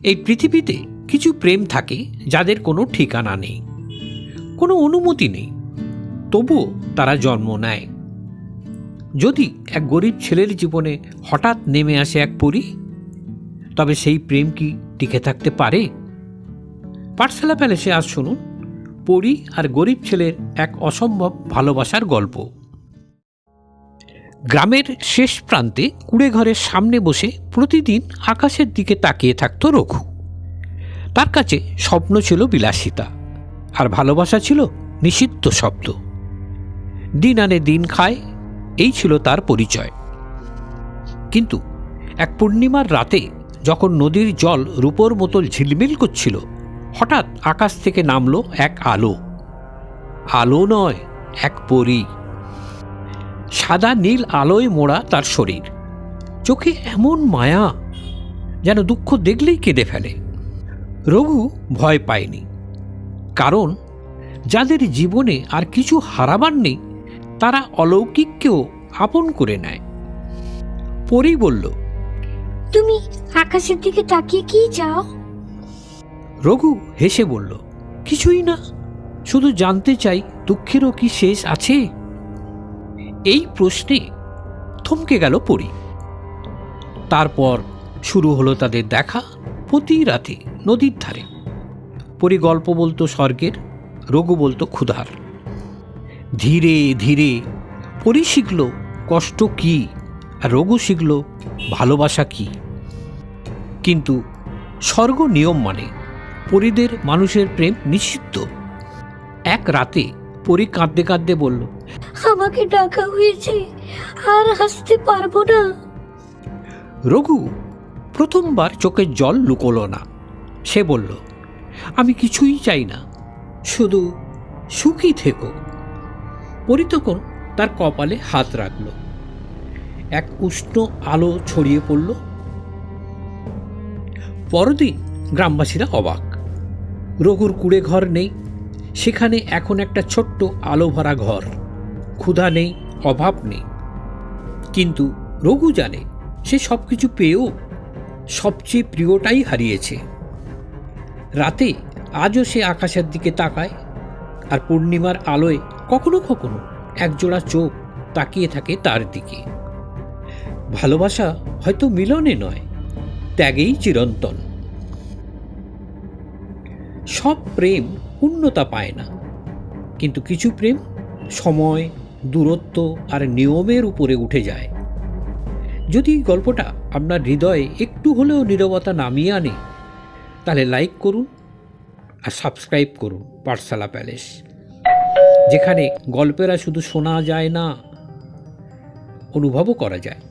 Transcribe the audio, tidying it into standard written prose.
এই পৃথিবীতে কিছু প্রেম থাকে যাদের কোনো ঠিকানা নেই, কোনো অনুমতি নেই, তবুও তারা জন্ম নেয়। যদি এক গরিব ছেলের জীবনে হঠাৎ নেমে আসে এক পরী, তবে সেই প্রেম কি টিকে থাকতে পারে? পাঠশালা প্যালেসে আজ শুনুন পরী আর গরিব ছেলের এক অসম্ভব ভালোবাসার গল্প। গ্রামের শেষ প্রান্তে কুঁড়েঘরের সামনে বসে প্রতিদিন আকাশের দিকে তাকিয়ে থাকত রঘু। তার কাছে স্বপ্ন ছিল বিলাসিতা, আর ভালোবাসা ছিল নিষিদ্ধ শব্দ। দিন আনে দিন খায়, এই ছিল তার পরিচয়। কিন্তু এক পূর্ণিমার রাতে যখন নদীর জল রূপোর মতো ঝিলমিল করছিল, হঠাৎ আকাশ থেকে নামলো এক আলো। আলো নয়, এক পরী। সাদা নীল আলোয় মোড়া তার শরীর, চোখে এমন মায়া যেন দুঃখ দেখলেই কেঁদে ফেলে। রঘু ভয় পায়নি, কারণ যাদের জীবনে আর কিছু হারাবার নেই তারা অলৌকিককেও আপন করে নেয়। পরী বলল, তুমি আকাশের দিকে তাকিয়ে কি চাও? রঘু হেসে বলল, কিছুই না, শুধু জানতে চাই দুঃখেরও কি শেষ আছে। এই প্রশ্নে থমকে গেল পরী। তারপর শুরু হলো তাদের দেখা প্রতি রাতে নদীর ধারে। পরী গল্প বলতো স্বর্গের, রঘু বলতো ক্ষুধার। ধীরে ধীরে পরী শিখল কষ্ট কি, আর রঘু শিখল ভালোবাসা কি। কিন্তু স্বর্গ নিয়ম মানে পরীদের মানুষের প্রেম নিষিদ্ধ। এক রাতে পরী কাঁদতে কাঁদতে বলল, আমাকে ডাকা হয়েছে, আর হাসতে পারবো না। রঘু প্রথমবার চোখের জল লুকোল না। সে বলল, আমি কিছুই চাই না, শুধু সুখী থেকো। পরী তখন তার কপালে হাত রাখল। এক উষ্ণ আলো ছড়িয়ে পড়ল। পরদিন গ্রামবাসীরা অবাক। রঘুর কুঁড়ে ঘর নেই, সেখানে এখন একটা ছোট্ট আলো ভরা ঘর। ক্ষুধা নেই, অভাব নেই। কিন্তু রঘু জানে সে সব কিছু পেয়েও সবচেয়ে প্রিয়টাই হারিয়েছে। রাতে আজও সে আকাশের দিকে তাকায়, আর পূর্ণিমার আলোয় কখনো কখনো একজোড়া চোখ তাকিয়ে থাকে তার দিকে। ভালোবাসা হয়তো মিলনে নয়, ত্যাগেই চিরন্তন। সব প্রেম পূর্ণতা পায় না, কিন্তু কিছু প্রেম সময়, দূরত্ব আর নিয়মের উপরে উঠে যায়। যদি গল্পটা আপনার হৃদয়ে একটু হলেও নীরবতা নামিয়ে আনে, তাহলে লাইক করুন আর সাবস্ক্রাইব করুন পাঠশালা প্যালেস, যেখানে গল্পেরা শুধু শোনা যায় না, অনুভবও করা যায়।